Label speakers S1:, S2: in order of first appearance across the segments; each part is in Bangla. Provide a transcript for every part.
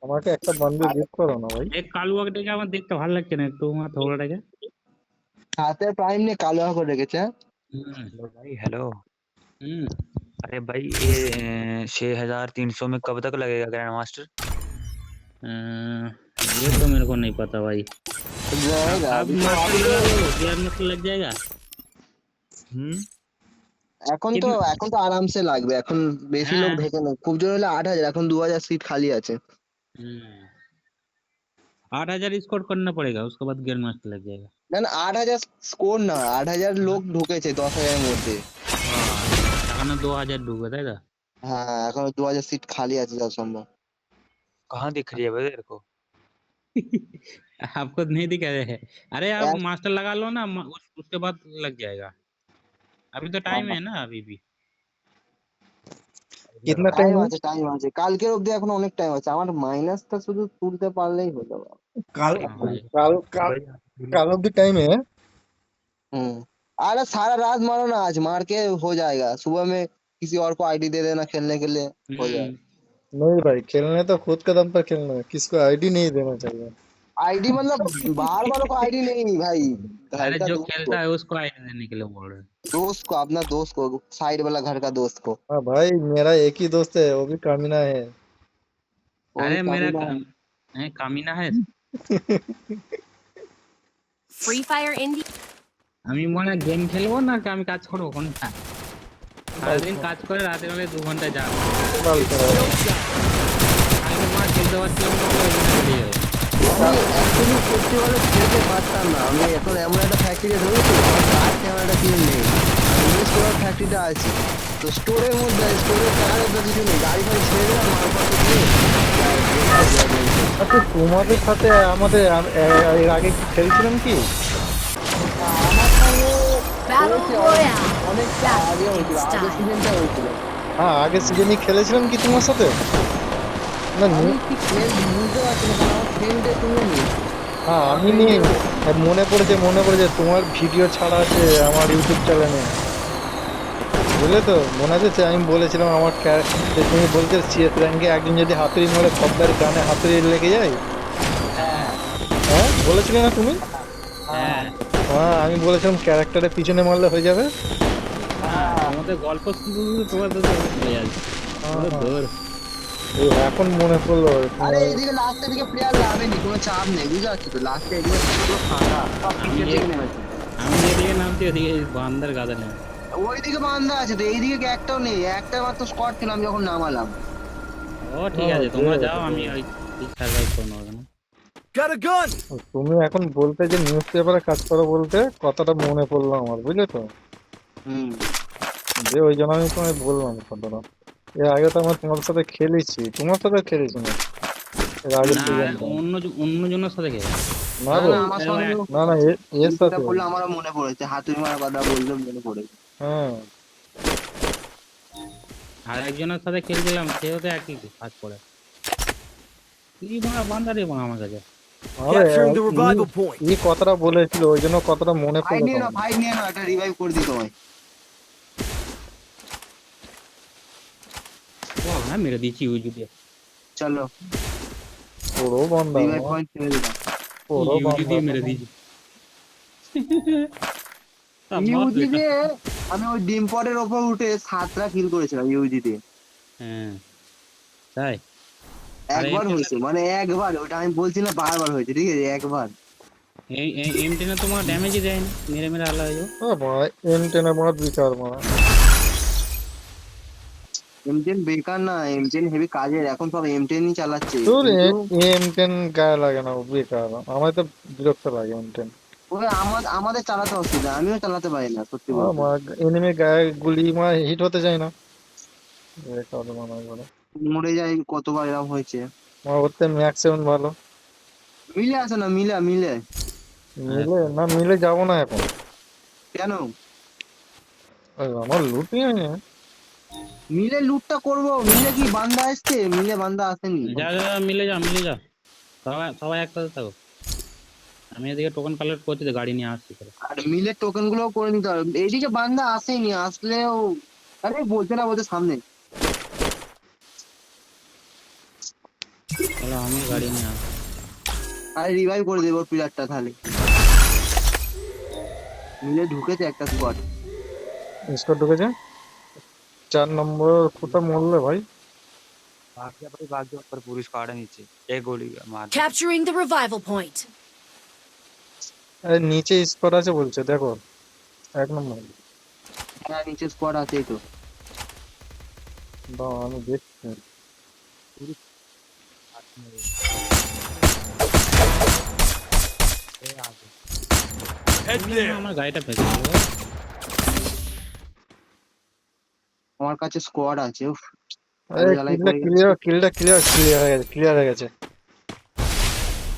S1: আমাকে একটা বান্ডিল গিফট করো না ভাই।
S2: এই কালুয়াটাকে আমার দেখতে ভালো লাগছে না, একটু আমার থোড়াটাকে।
S3: हाथे प्राइम ने कालो को रेखेছে।
S2: হুম
S4: हेलो भाई हेलो।
S2: হুম।
S4: अरे भाई ये 6300 में कब तक लगेगा ग्रैंड मास्टर?
S2: ये तो मेरे को नहीं पता भाई।
S3: जाएगा
S2: अब
S3: अभी तो
S2: मास्टर
S3: अभी
S2: लगा
S3: तो
S2: लो, ग्रैंड मास्टर लग जाएगा। कितना?
S3: এখন তো আরামসে লাগবে, এখন বেশি লোক
S2: হ্যাঁ।
S3: ঢোকে না, খুব জোর হলে 8,000, এখন 2,000 সিট खाली আছে।
S2: 8,000 स्कोर करना पड़ेगा, उसके बाद ग्रैंड मास्टर लग जाएगा।
S3: না না 8,000 স্কোর না, 8,000 লোক ঢুকেছে 10,000 এর মধ্যে।
S2: এখনো 2,000 ঢুকবে তাই তো?
S3: হ্যাঁ এখন 2,000 সিট খালি আছে যা সম্ভব।
S4: कहाँ दिख रही है भाई तेरे को?
S2: आपको नहीं दिखा है? अरे आप
S3: এক-
S2: मास्टर लगा लो ना, उसके बाद लग जाएगा। अभी तो टाइम है ना अभी भी।
S1: कितना
S3: টাইম
S1: टाइम है?
S3: আছে টাইম আছে, কালকের অবধি এখন অনেক টাইম আছে, আমার মাইনাসটা শুধু তুলতে পারলেই হলো।
S1: काल
S2: हाँ भाई।
S1: काल काल
S4: भाई
S1: काल ऑफ द टाइम है।
S3: अरे सारा रात मारो ना, आज मार के हो जाएगा, सुबह में किसी और को आईडी दे देना खेलने के लिए, हो जाएगा।
S1: नहीं भाई, खेलने तो खुद कदम पर खेलना है, किसको आईडी नहीं देना चाहिए।
S3: आईडी मतलब बाहर वालों को आईडी नहीं भाई, घर
S2: अरे
S3: का
S2: जो
S3: दोस्त
S2: खेलता
S3: को,
S2: है उसको आईडी देने के लिए बोल रहे हैं।
S3: दोस्त को, अपना दोस्त को, साइड वाला घर का दोस्त को।
S1: हाँ भाई, मेरा एक ही दोस्त है, वो भी कामिना है।
S3: वो भी
S2: अरे मेरा
S3: कामिना है।
S2: कामिना है।
S5: ফ্রি ফায়ার ইন্ডি
S2: আমি মনে হয় গেম খেলবো না আমি কাজ করবো কোনটা? সারাদিন কাজ করে রাতের বেলায় 2 ঘন্টা যাবো।
S1: बाल करा है।
S2: কালকে মার খেলতে পারছিলাম না বলে ওখানে চলে যাবে।
S3: আমি অ্যাকচুয়ালি সত্যি বলে খেলতে পারতাম না, আমি এখন এমন একটা ফ্যাক্টরিতে ধরেছি, আর ক্যামেরাটা কিনে নেই, ইউজ করার ফ্যাক্টরিটা আছে, তো স্টোরের মধ্যে, স্টোরের টাকার তো কিছু নেই, গাড়ি ফাড়ি ছেড়ে দিলাম মালপত্র দিয়ে।
S1: আচ্ছা, তোমাদের সাথে আমাদের এর আগে কি খেলছিলাম কি?
S3: আমার সঙ্গে
S5: ব্যাটল
S3: হয়েছে
S5: রয়্যাল
S3: অনেকটা আগে হয়েছিল, আগের সিজনটা হয়েছিল।
S1: হ্যাঁ, আগের সিজনে খেলেছিলাম কি তোমার সাথে? না
S3: আমি ঠিক বুঝতে পারছি না, কারণ আমার ফ্রেন্ডে তুমি নেই।
S1: হ্যাঁ আমি নেই। মনে পড়েছে তোমার ভিডিও ছাড়া আছে আমার ইউটিউব চ্যানেলে, বুঝলে তো? মনে আছে যে আমি বলেছিলাম আমার যে তুমি বলছো সিএস র্যাঙ্কে একজন যদি হাতুড়ি মারে খদ্দার গানে হাতুড়ি লেগে যায়। হ্যাঁ বলেছিলে না তুমি?
S2: হ্যাঁ
S1: হ্যাঁ আমি বলেছিলাম ক্যারেক্টারের পিছনে মারলে হয়ে যাবে।
S2: আমাদের গল্প শুরু তোমার তো চলে যাচ্ছে। ধর
S1: এই এখন মনে পড়লো।
S3: আরে এদিকে লাস্টের দিকে প্লেয়ার নামেনি, কোনো চাপ নেই, বুঝতে পারছো তো, লাস্টে এদিকে পুরো ফাঁকা, সব পিছের দিকে নেমেছে।
S2: আমি যেদিকে নামছি ওদিকে বান্দার গাদা নেই।
S3: ওইদিকে বান্ধা আছে তো, এইদিকে একটাও নেই, একটা মাত্র স্কট ছিল আমি যখন নামালাম।
S2: ও ঠিক আছে, তোমরা যাও, আমি ওই সার্ভাইভ করে নেবো কেন।
S1: তুমি এখন বলতে যে নিউজ পেপারে কাজ করো বলতে কথাটা মনে পড়লো আমার, বুঝলে তো?
S3: হুম
S1: যে ওই জন্য আমি তোমায় বললাম কথাটা। এর আগে তো আমার তোমার সাথে খেলেছি, তোমার সাথে খেলেছি না এর আগে
S2: না, অন্য জনের সাথে খেলে।
S1: না
S3: না
S1: গো,
S3: না আমার সঙ্গে
S1: না না এর সাথে।
S3: বললে আমারও মনে পড়েছে, হাতুড়ি মারা কথা বললে মনে পড়েছে।
S1: হ্যাঁ
S2: আর একজনের সাথে খেলছিলাম, সেও তো একই কাজ করে। কি বান্দা রে আমার কাছে।
S1: আরে এই কথাটা বলেছিল ওই জন্য কথাটা মনে
S3: ফাইট
S1: পড়লো
S3: নিয়ে নাও,
S1: তোমার।
S3: ফাইট নিয়ে নাও, একটা রিভাইভ করে দিই তোমায়।
S2: হ্যাঁ মেরে দিচ্ছি ওই যদি
S3: চলো
S1: পুরো বন্ধা
S3: রিভাইভ পয়েন্ট ছেড়ে দিলাম।
S1: পুরো
S2: ইউজি দিয়ে
S1: বন্ধা।
S2: মেরে দিচ্ছি।
S3: ইউজি দিয়ে আমি ওই ডিম পটের ওপর উঠে 7টা কিল করেছিলাম ইউজি দিয়ে।
S2: হ্যাঁ তাই
S3: একবার হয়েছে, মানে একবার, ওটা আমি বলছি না বারবার হয়েছে, ঠিক আছে, একবার।
S2: এই এম10 তোমার ড্যামেজই দেয় না, মেরে মেরে আলাদা হয়ে যাবো।
S1: ও ভাই M10 এর মারা বিচার মারা।
S3: M10 বেকার না, M10 হেভি কাজের, এখন সব M10 ই চালাচ্ছে,
S1: তোর
S3: কিন্তু
S1: M10 গায়ে লাগে না, বেকার। আমার তো বিরক্ত লাগে M10।
S3: ওই আমাদের চালাতে অসুবিধা, আমিও চালাতে পারি না সত্যি বলতে।
S1: আমার এনিমি গায়ে গুলি মারা হিট হতে চায় না, বেকার মনে করে।
S3: মরে যায় কতবার এরকম হয়েছে।
S1: আমার ওর থেকে ম্যাক্স 7 ভালো।
S3: মিলে আসে না, মিলে
S1: মিলে না, মিলে যাবো না এখন।
S3: কেন?
S1: ওই আমার লুটই হয় না।
S3: মিলে লুটটা করবো, মিলে কি বান্দা আসছে? মিলে বান্দা আসেনি।
S2: যা মিলে যা সবাই সবাই একসাথে থাকো। আমি এদিকে টোকেন কালেক্ট করছি তো, গাড়ি নিয়ে আসছি করে।
S3: আর মিলে টোকেন গুলো করে নিতে হবে, এইদিকে বান্দা আসেনি, আসলেও আরে বলতে না বলতে সামনে
S2: চলো আমি গাড়ি নিয়ে আসি।
S3: আর রিভাইভ করে দেবো প্লেয়ারটা তাহলে। মিলে ঢুকেছে একটা স্কোয়াড।
S1: স্কোর ঢুকেছে 4 নম্বর কোথা মরলে ভাই?
S4: भाग गया पर पूरी स्क्वाड है नीचे। एक गोली मार दी।
S5: Capturing the revival point.
S1: আরে নিচে স্কোর আছে বলছে দেখো 1 নম্বর।
S3: হ্যাঁ নিচে স্কোয়াড আছেই তো।
S1: দাও আমি দেখছি।
S2: আমার গাড়িটা ফেলে দিল।
S3: আমার কাছে স্কোয়াড আছে। উফ,
S1: আরে
S3: জ্বালাই
S1: কিলটা
S3: পড়ে
S1: ক্লিয়ার
S3: যাচ্ছে।
S1: ক্লিয়ার হয়ে গেছে।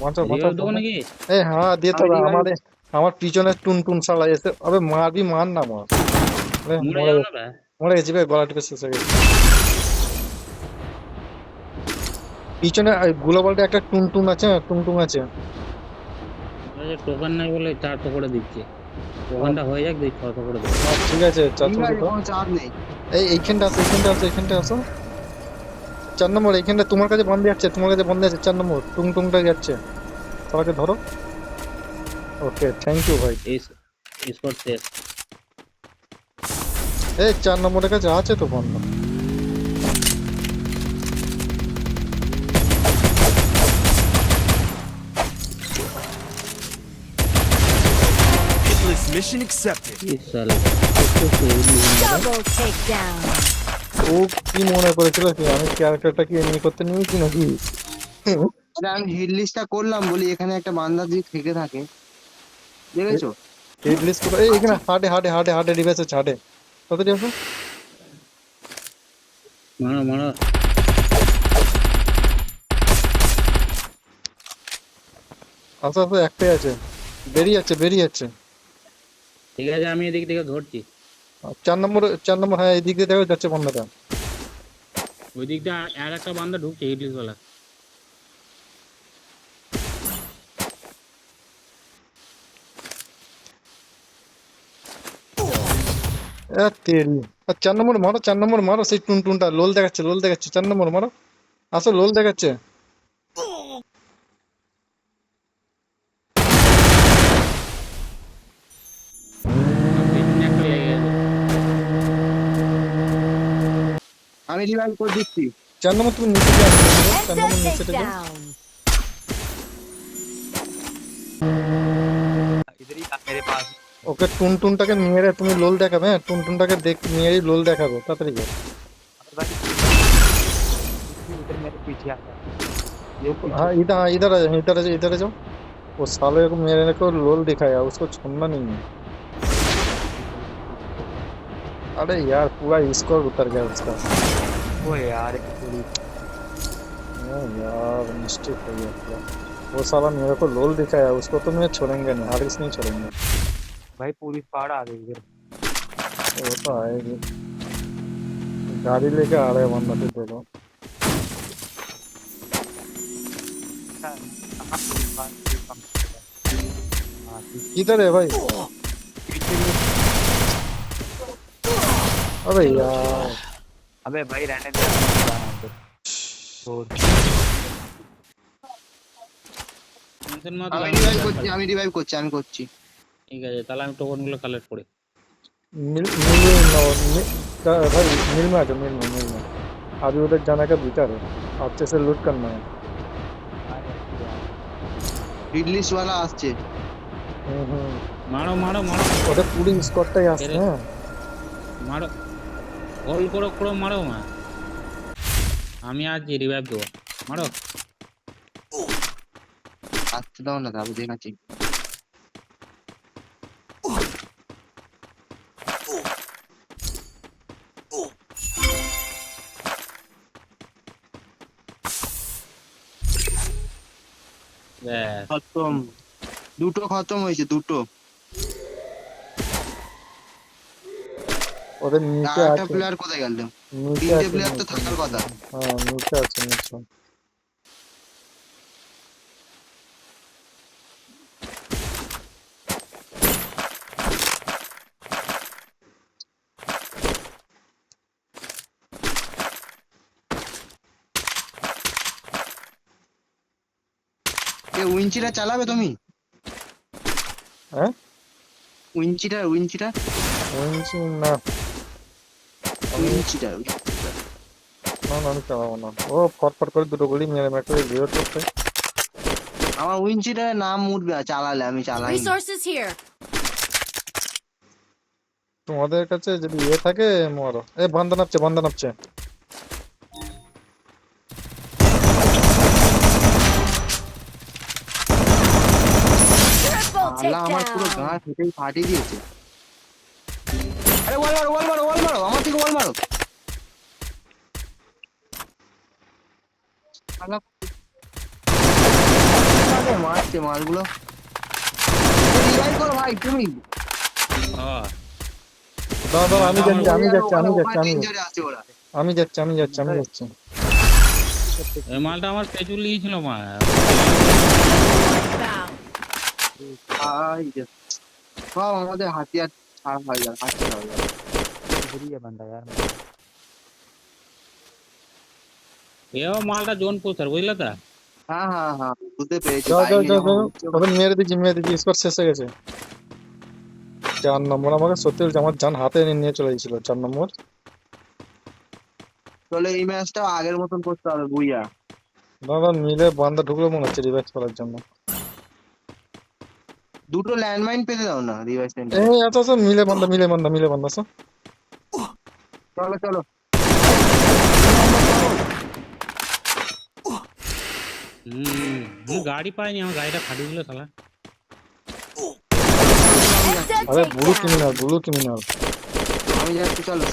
S1: বাঁচাও বাঁচাও
S2: রিভাইভ দেবো নাকি?
S1: এই হ্যাঁ দিয়ে তো
S3: আমি revive-
S1: আমাদের আমার পিছনে টুন শালা এসে আবে মারবি মার না মার। আরে
S2: মরে
S1: মরে
S2: যাও
S1: গেছে
S2: না বে।
S1: মরে গেছি ভাই গলা টিপে শেষ হয়ে গেছে। পিছনে গুলো বলতে একটা টুন আছে না টুন আছে।
S2: টোকেন নাই বলে 400 করে দিচ্ছে। টোকেনটা হয়ে যাক দিই 600 করে দেবো।
S1: ঠিক আছে
S3: ঠিক
S1: চাচু
S3: আছে,
S1: দেখো
S3: কোনো চাপ নেই।
S1: এইখানটা আসো 4 নম্বর এইখানটা তোমার কাছে বন্ধ যাচ্ছে 4 নম্বর টুংটা যাচ্ছে সবাইকে ধরো। ওকে থ্যাংক ইউ ভাই।
S2: এই স্কোর শেষ।
S1: এই 4 নম্বরের কাছে আছে তো বন্ধ।
S6: Hitless mission accepted.
S2: এই শালা।
S5: Double takedown.
S1: ও কি মনে করেছিল কি আমি ক্যারেক্টারটা কি এমনি করতে নিয়েছি নাকি?
S3: আরে আমি হিট লিস্টটা করলাম বলি এখানে একটা বান্দা যদি থেকে থাকে, দেখেছো?
S1: হিট লিস্ট করে এই এখানে হার্ডে ডিভাইস আছে হার্ডে তাড়াতাড়ি আসো।
S2: মারো মারো।
S1: আসো একটাই আছে বেরিয়ে যাচ্ছে।
S2: ঠিক আছে আমি এদিক থেকে ধরছি।
S1: 4 নম্বর হ্যাঁ এই দিক দিয়ে দেখো যাচ্ছে বন্ধটা।
S2: ওই দিক দিয়ে আর একটা বান্দা ঢুকছে ইডলিস ওয়ালা।
S1: তেরি 4 নম্বর মারো সেই টুনটা লোল দেখাচ্ছে 4 নম্বর মারো। আসো লোল দেখাচ্ছে।
S2: পেছনে একটা লেগে গেছে।
S3: আমি রিভাইভ করে দিচ্ছি।
S1: 4 নম্বর তুমি নিচে যাও 4
S5: Heads up
S1: নম্বর নিচে যাও।
S5: takedown.
S4: इधर ही आ मेरे पास।
S1: ওকে টুনটাকে মেরে তুমি লোল দেখাবে। হ্যাঁ টুনটাকে মেরেই লোল দেখাবে তাড়াতাড়ি যাও।
S4: अबे भाई इधर मेरे पीछे आता है। ये पीछे।
S1: हाँ इधर आ जाओ। वो साले को मेरे को लोल दिखाया उसको छोड़ना नहीं है। अरे यार पूरा स्कोर उतर गया उसका।
S4: वो यार एक गोली।
S1: यार मिस्टेक हो गया पूरा। वो साला मेरे को लोल दिखाया उसको तो मैं छोड़ेंगे नहीं हारिस नहीं छोड़ेंगे।
S4: भाई पूरी स्क्वाड आ गई इधर।
S1: वो तो आएगी गाड़ी लेके आ रहे हैं बंदा फिर देखो।
S4: कहाँ पूरी स्क्वाड कम हाँ ठीक।
S1: किधर है भाई? अबे यार
S4: अबे भाई रहने दे और
S2: টেনশন মত
S3: আমি
S2: নাও।
S3: রিভাইভ করছি আমি করছি।
S2: ঠিক আছে তাহলে আমি টোকেন গুলো কালেক্ট করি।
S1: मिल भाई मिल में आ जाओ मिल में अभी उधर जाने का विचार है अच्छे से लूट करना है।
S3: হিট লিস্ট ওয়ালা আসছে।
S2: মারো মারো মারো
S1: ওটা পুরো স্কোরটাই আসছে। হ্যাঁ
S2: মারো গোল করো মারো মা। আমি আজ রিভাইভ দেবো। মারো।
S3: আসতে দাও না তারপর দেখাচ্ছি।
S2: ব্যাস।
S3: খতম। দুটো খতম হয়েছে দুটো।
S1: ওদের নিচে
S3: একটা
S1: আছে
S3: প্লেয়ার কোথায় গেল?
S1: নিচে
S3: তিনটে
S1: আছে
S3: প্লেয়ার তো থাকার কথা।
S1: হ্যাঁ নিচে আছে নিচে।
S3: এ উইঞ্চিটা চালাবে তুমি?
S1: হ্যাঁ
S3: উইঞ্চিটা উইঞ্চিটা
S1: বলছি না
S3: উইঞ্চিটা
S1: না না আমি চালাবো না। ও ফটফট করে দুটো গুলি মেরে মেরে রিলোড করতে।
S3: আমার উইঞ্চিটার নাম উঠবে চালালে, আমি চালাই।
S5: Resources here.
S1: তোমাদের কাছে যদি থাকে মরো। এ বান্দা নামছে বান্দা নামছে।
S5: Triple
S3: আল্লাহ আমার পুরো
S5: takedown.
S3: গা ফেটেই ফাটিয়ে দিয়েছে। আরে ওয়াল মারো ওয়াল মারো ওয়াল মারো, আমার থেকে ওয়াল মারো। আল্লাহ মারছে মালগুলো। রিভাইভ করো ভাই তুমি।
S1: দাও দাও আমি যাচ্ছি আমি যাচ্ছি আমি যাচ্ছি আমি
S3: ডেঞ্জারে আছে ওরা।
S1: আমি যাচ্ছি আমি যাচ্ছি আমি যাচ্ছি।
S2: এই মালটা আমার পেছু লিয়েছিল মা।
S5: Bow.
S3: ভাই সব আমাদের হাতিয়ার ছাড়া হয়ে গেল, হাতিয়ার হয়ে গেল।
S4: बुरी है बंदा यार।
S2: এও মালটা জোন পোস্টার বুঝলে তো?
S3: হ্যাঁ হ্যাঁ হ্যাঁ বুঝতে পেরেছি।
S1: যাও
S3: বাইক
S1: যাও
S3: নিয়ে
S1: যাও
S3: যখন
S1: যাও
S3: ঘুরছে,
S1: তখন মেরে দিচ্ছি স্কোর শেষ হয়ে গেছে। 4 নম্বর আমাকে সত্যি বলছি আমার জান হাতে নিয়ে চলে গেছিল 4 নম্বর।
S3: চলে এই ম্যাচটা আগের মতন করতে হবে বুইয়া।
S1: দাদা মিলে বান্দা ঢুকলো মনে হচ্ছে রিভাইস করার জন্য।
S3: দুটো ল্যান্ডমাইন পেতে দাও না রিভাইস সেন্টার।
S1: এই আচ্ছা আচ্ছা মিলে বান্দা মিলে বান্দা মিলে বান্দা সব।
S3: চলো চলো।
S2: আমি গাড়ি পাইনি, আমার গাড়িটা ফাটিয়ে দিল শালা।
S5: Insta
S1: আরে ব্লু
S5: takedown.
S1: ক্রিমিনাল।
S3: আমি যাচ্ছি চলো।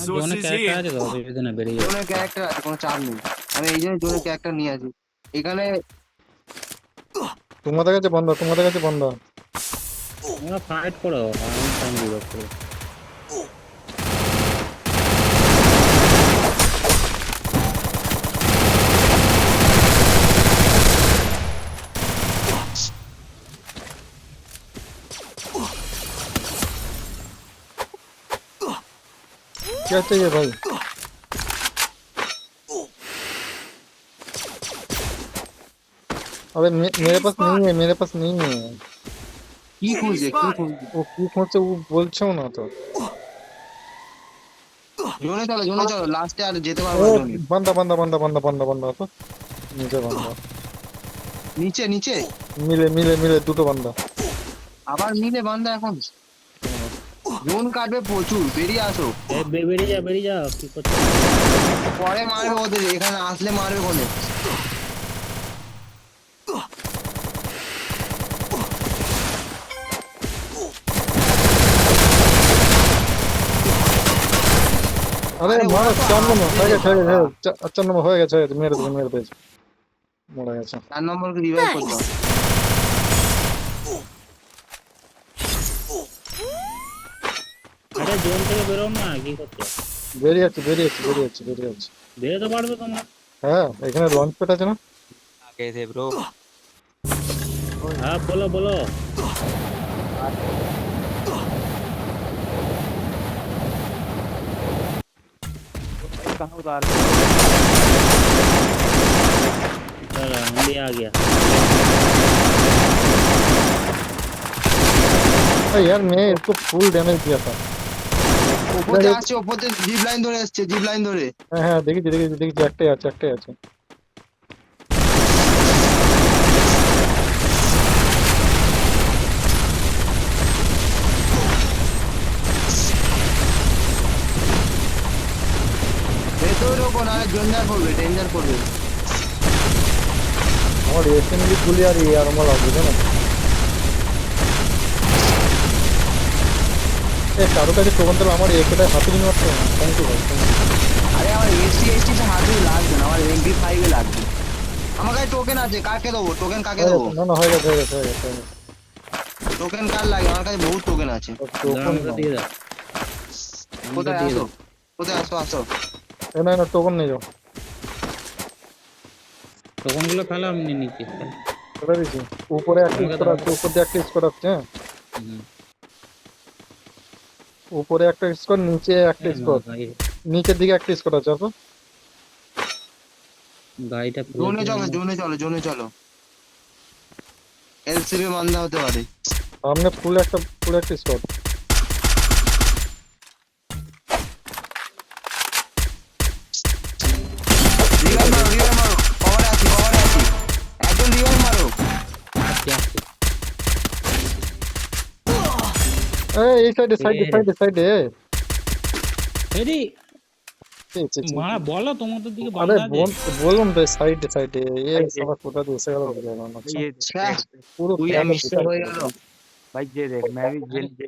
S2: জোনে ক্যারেক্টার আছে তো, অসুবিধা না, বেরিয়ে যাবে।
S3: জোনের ক্যারেক্টার আছে, কোনো চাপ নেই। আমি এই জন্য জোনের ক্যারেক্টার নিয়ে আছি এখানে।
S1: তোমাদের কাছে বান্দা তোমাদের কাছে বান্দা।
S2: তোমরা ফাইট করো, আমি টাইম দিব করো।
S1: क्या चाहिए भाई? अबे मेरे पास नहीं है मेरे पास नहीं है।
S3: কি খুঁজছে কি খুঁজছে?
S1: वो की कौन से वो बोलছো না তো।
S3: জোনে চলো লাস্টে আর যেতে পারবো
S1: ओ
S3: না জোনে।
S1: बंदा बंदा बंदा बंदा बंदा बंदा तो नीचे बंदा
S3: নিচে নিচে
S1: मिले मिले मिले দুটো বান্দা।
S3: আবার মিলে বান্দা এখন জোন কাটবে প্রচুর, বেরিয়ে আসো।
S2: বেরিয়ে যা কি করছো?
S3: পরে মারবে ওদের, এখানে আসলে মারবে কোনে।
S1: अरे मारो 4 নম্বর হয়ে গেছে 4 নম্বর হয়ে গেছে মেরে দে মরে গেছে।
S3: 4 নম্বরকে রিভাইভ করতে
S5: Nice.
S3: হবে।
S2: আরে জোন থেকে বেরো না, কি করছো?
S1: বেরিয়ে যাচ্ছে
S2: বেরোতে পারবে তোমরা?
S1: হ্যাঁ এখানে লঞ্চ প্যাড আছে না।
S6: गए थे ब्रो।
S2: হ্যাঁ বলো।
S4: कहाँ उतार
S2: चलो हम भी आ गया।
S1: अरे यार मैं इसको फुल डैमेज दिया था।
S3: ওপরে আসছে, ওপরে জিপ লাইন ধরে আসছে, জিপ লাইন ধরে।
S1: হ্যাঁ হ্যাঁ দেখেছি একটাই আছে।
S3: ভেতরে ঢোকো না, ডেঞ্জার করবে।
S1: আমার এসএমজি গুলি আর এই আর আমার লাগবে না। কারো কাছে টোকন দিলে আমার একটা হাতে নিয়ে মারতে হবে। থ্যাংক ইউ ভাই।
S3: আরে আমার এসটি হাতে লাগবে না, আমার MP5 এ লাগবে। আমার কাছে টোকেন আছে, কাকে দেবো টোকেন, কাকে দেবো
S1: না হয়ে গেছে
S3: টোকেন? কার লাগে? আমার কাছে বহুত টোকেন আছে।
S2: আমাকে দিয়ে দাও।
S3: কোথায় আসো আসো।
S1: না টোকন নিয়ে যাও।
S2: টোকনগুলো ফেলো, আমি নিয়ে নিচ্ছি।
S1: করে দিচ্ছি। উপরে একটা স্কোর আছে, উপর দিয়ে একটা স্কোর আছে। হ্যাঁ উপরে একটা স্কোর, নিচে একটা স্কোর, নিচের দিকে একটা স্কোর আছে।
S2: গাড়িটা
S3: জোনে চলো। এলসিবি মান্দা হতে পারে।
S1: সামনে ফুল একটা শট।
S3: রিভাইভ মারো কভারে আছি একজন রিভাইভ মারো।
S2: আসছি আসছি।
S1: এই সাইডে
S2: এডি মারা বলো তোমাদের দিকে
S1: আরে
S2: বান্দা আছে?
S1: বলুন তো সাইডে সবার কোথা দিয়ে এসে গেল বুঝে গেল না।
S4: ये
S3: ছ্যাঃ,
S1: পুরো
S3: তুই
S1: ফ্ল্যাট
S3: মিস্টেক হয়ে গেল।
S4: भाई ये देख मैं भी